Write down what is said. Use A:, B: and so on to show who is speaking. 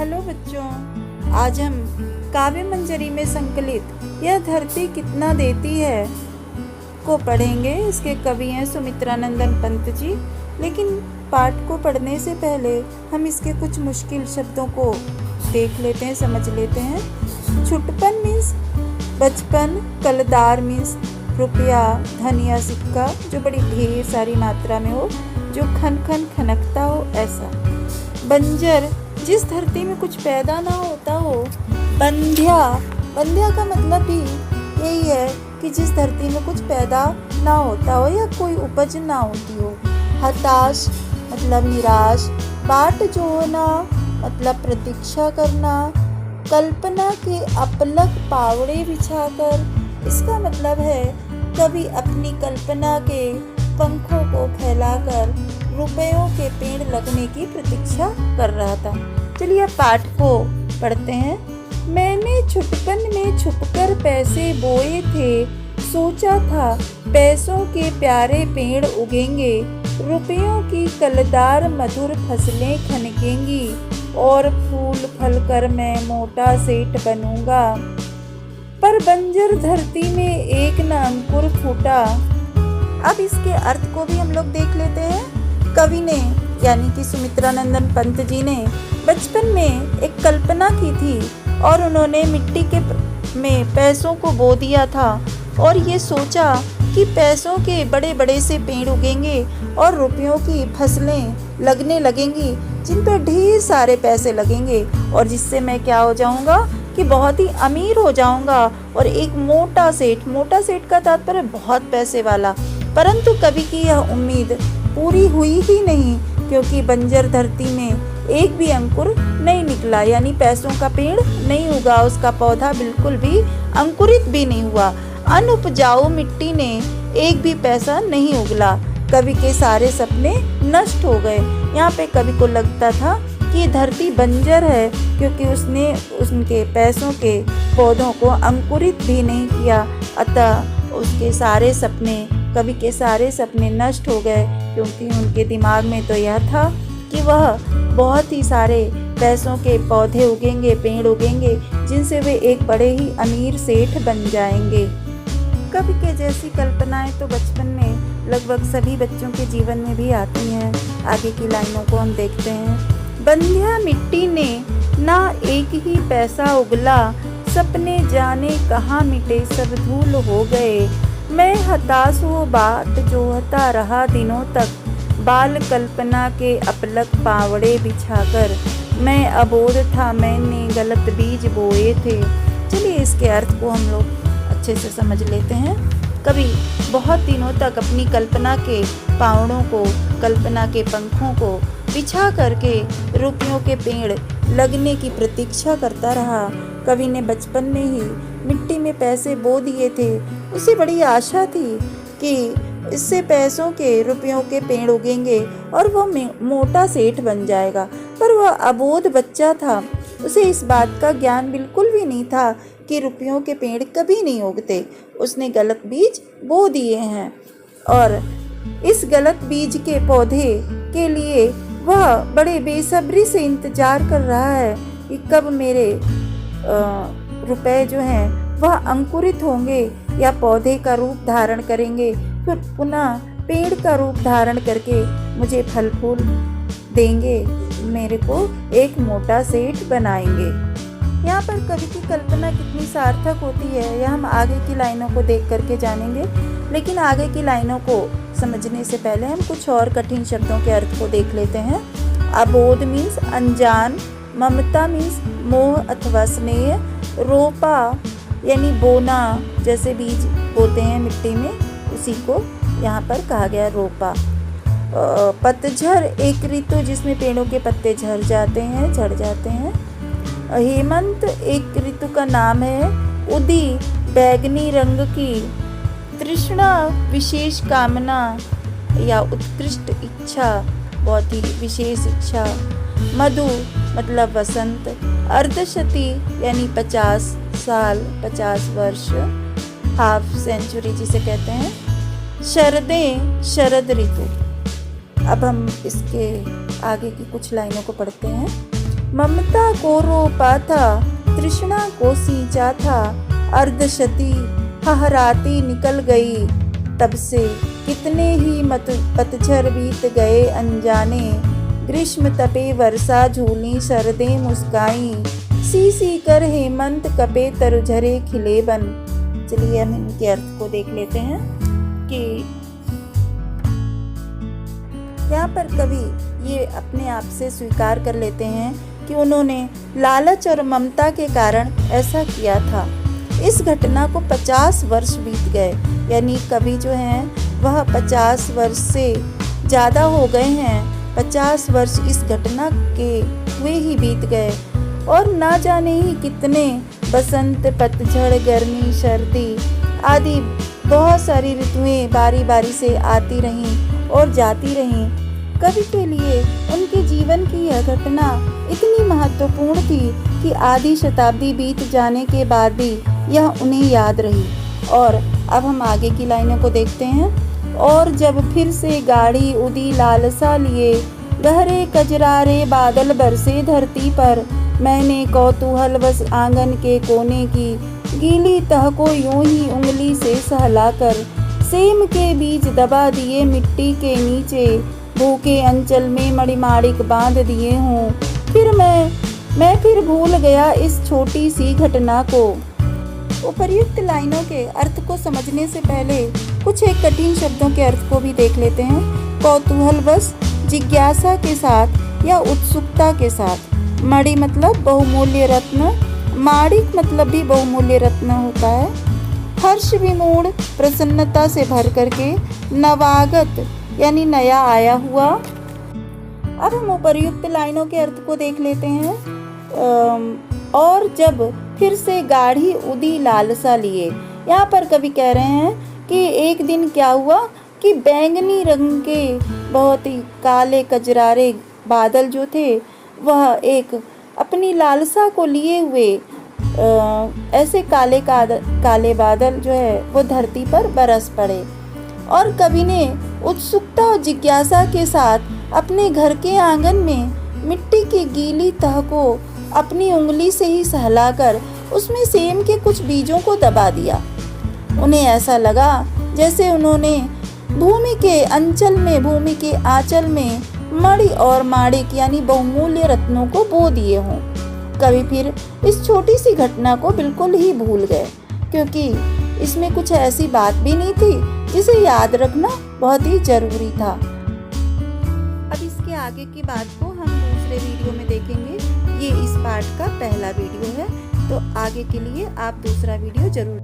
A: Hello बच्चों, आज हम काव्य मंजरी में संकलित यह धरती कितना देती है को पढ़ेंगे। इसके कवि हैं सुमित्रानंदन पंत जी। लेकिन पाठ को पढ़ने से पहले हम इसके कुछ मुश्किल शब्दों को देख लेते हैं, समझ लेते हैं। छुटपन मीन्स बचपन, कलदार मीन्स रुपया, धन या सिक्का जो बड़ी ढेर सारी मात्रा में हो, जो खन खन खनकता हो, ऐसा। बंजर, जिस धरती में कुछ पैदा ना होता हो। बंध्या, बंध्या का मतलब भी यही है कि जिस धरती में कुछ पैदा ना होता हो या कोई उपज ना होती हो। हताश मतलब निराश। बाट जोहना मतलब प्रतीक्षा करना। कल्पना के अपलक पावड़े बिछाकर, इसका मतलब है कवि अपनी कल्पना के पंखों को फैलाकर रुपयों के पेड़ लगने की प्रतीक्षा कर रहा था। चलिए पाठ को पढ़ते हैं। मैंने छुटपन में छुपकर पैसे बोए थे, सोचा था पैसों के प्यारे पेड़ उगेंगे, रुपयों की कलदार मधुर फसलें खनकेंगी और फूल फल कर मैं मोटा सेठ बनूंगा। पर बंजर धरती में एक न अंकुर फूटा। अब इसके अर्थ को भी हम लोग देख लेते हैं। कवि ने यानी कि सुमित्रानंदन पंत जी ने बचपन में एक कल्पना की थी और उन्होंने मिट्टी के में पैसों को बो दिया था और ये सोचा कि पैसों के बड़े बड़े से पेड़ उगेंगे और रुपयों की फसलें लगने लगेंगी जिन पर ढेर सारे पैसे लगेंगे और जिससे मैं क्या हो जाऊंगा कि बहुत ही अमीर हो जाऊंगा और एक मोटा सेठ का तात्पर्य बहुत पैसे वाला। परंतु कवि की यह उम्मीद पूरी हुई ही नहीं, क्योंकि बंजर धरती में एक भी अंकुर नहीं निकला, यानी पैसों का पेड़ नहीं उगा, उसका पौधा बिल्कुल भी अंकुरित भी नहीं हुआ। अनउपजाऊ मिट्टी ने एक भी पैसा नहीं उगला। कवि के सारे सपने नष्ट हो गए। यहाँ पे कवि को लगता था कि धरती बंजर है, क्योंकि उसने उनके पैसों के पौधों को अंकुरित भी नहीं किया। अतः उसके सारे सपने, कवि के सारे सपने नष्ट हो गए, क्योंकि उनके दिमाग में तो यह था कि वह बहुत ही सारे पैसों के पौधे उगेंगे, पेड़ उगेंगे, जिनसे वे एक बड़े ही अमीर सेठ बन जाएंगे। कवि के जैसी कल्पनाएं तो बचपन में लगभग सभी बच्चों के जीवन में भी आती हैं। आगे की लाइनों को हम देखते हैं। बंध्या मिट्टी ने ना एक ही पैसा उगला, सपने जाने कहाँ मिटे सब धूल हो गए। मैं हताश हो बाट जोहता रहा दिनों तक, बाल कल्पना के अपलक पावड़े बिछाकर। मैं अबोध था मैंने गलत बीज बोए थे। चलिए इसके अर्थ को हम लोग अच्छे से समझ लेते हैं। कवि बहुत दिनों तक अपनी कल्पना के पावड़ों को, कल्पना के पंखों को बिछा करके रुपयों के पेड़ लगने की प्रतीक्षा करता रहा। कवि ने बचपन में ही मिट्टी में पैसे बो दिए थे। उसे बड़ी आशा थी कि इससे पैसों के, रुपयों के पेड़ उगेंगे और वह मोटा सेठ बन जाएगा। पर वह अबोध बच्चा था, उसे इस बात का ज्ञान बिल्कुल भी नहीं था कि रुपयों के पेड़ कभी नहीं उगते। उसने गलत बीज बो दिए हैं और इस गलत बीज के पौधे के लिए वह बड़े बेसब्री से इंतजार कर रहा है कि कब मेरे रुपए जो हैं वह अंकुरित होंगे या पौधे का रूप धारण करेंगे, फिर पुनः पेड़ का रूप धारण करके मुझे फल फूल देंगे, मेरे को एक मोटा सेठ बनाएंगे। यहाँ पर कवि की कल्पना कितनी सार्थक होती है यह हम आगे की लाइनों को देख करके जानेंगे। लेकिन आगे की लाइनों को समझने से पहले हम कुछ और कठिन शब्दों के अर्थ को देख लेते हैं। अबोध मीन्स अनजान, ममता मीन्स मोह अथवा स्नेह, रोपा यानी बोना, जैसे बीज बोते हैं मिट्टी में, उसी को यहाँ पर कहा गया रोपा। पतझर एक ऋतु जिसमें पेड़ों के पत्ते झड़ जाते हैं। हेमंत एक ऋतु का नाम है। उदी बैगनी रंग की। तृष्णा विशेष कामना या उत्कृष्ट इच्छा, बहुत ही विशेष इच्छा। मधु मतलब वसंत। अर्धशती यानी 50 साल, 50 वर्ष, हाफ सेंचुरी जिसे कहते हैं। शरदें शरद ऋतु। अब हम इसके आगे की कुछ लाइनों को पढ़ते हैं। ममता को रोपा था, तृष्णा को सींचा था, अर्धशती हहराती निकल गई। तब से कितने ही पतझड़ बीत गए अनजाने, ग्रीष्म तपे वर्षा झूली शरदें मुस्काई, सी सी कर हेमंत कपे तरझरे खिले बन। चलिए हम इनके अर्थ को देख लेते हैं कि यहाँ पर कवि ये अपने आप से स्वीकार कर लेते हैं कि उन्होंने लालच और ममता के कारण ऐसा किया था। इस घटना को 50 वर्ष बीत गए, यानी कवि जो हैं वह 50 वर्ष से ज़्यादा हो गए हैं। 50 वर्ष इस घटना के हुए ही बीत गए और ना जाने ही कितने बसंत, पतझड़, गर्मी, सर्दी आदि बहुत सारी ऋतुएं बारी बारी से आती रहीं और जाती रहीं। कवि के लिए उनके जीवन की यह घटना इतनी महत्वपूर्ण थी कि आधी शताब्दी बीत जाने के बाद भी यह उन्हें याद रही। और अब हम आगे की लाइनों को देखते हैं। और जब फिर से गाढ़ी उदी लालसा लिए, गहरे कजरारे बादल बरसे धरती पर, मैंने कौतूहलवश आंगन के कोने की गीली तह को यूं ही उंगली से सहलाकर सेम के बीज दबा दिए मिट्टी के नीचे, भूखे अंचल में मणिमाणिक बांध दिए हों। फिर मैं फिर भूल गया इस छोटी सी घटना को। उपर्युक्त लाइनों के अर्थ को समझने से पहले कुछ एक कठिन शब्दों के अर्थ को भी देख लेते हैं। कौतूहलवश, जिज्ञासा के साथ या उत्सुकता के साथ। मणि मतलब बहुमूल्य रत्न, माणिक मतलब भी बहुमूल्य रत्न होता है। हर्ष विमूढ़, प्रसन्नता से भर करके, नवागत यानी नया आया हुआ। अब हम उपर्युक्त लाइनों के अर्थ को देख लेते हैं। और जब फिर से गाढ़ी उदी लालसा लिए, यहाँ पर कवि कह रहे हैं कि एक दिन क्या हुआ कि बैंगनी रंग के बहुत ही काले कजरारे बादल जो थे वह एक अपनी लालसा को लिए हुए ऐसे काले बादल जो है वो धरती पर बरस पड़े। और कवि ने उत्सुकता और जिज्ञासा के साथ अपने घर के आंगन में मिट्टी की गीली तह को अपनी उंगली से ही सहलाकर उसमें सेम के कुछ बीजों को दबा दिया। उन्हें ऐसा लगा जैसे उन्होंने भूमि के अंचल में, भूमि के आंचल में मणि और माणिक यानी बहुमूल्य रत्नों को बो दिए हों। कवि फिर इस छोटी सी घटना को बिल्कुल ही भूल गए, क्योंकि इसमें कुछ ऐसी बात भी नहीं थी जिसे याद रखना बहुत ही जरूरी था। अब इसके आगे की बात को हम दूसरे वीडियो में देखेंगे। ये इस पार्ट का पहला वीडियो है, तो आगे के लिए आप दूसरा वीडियो जरूर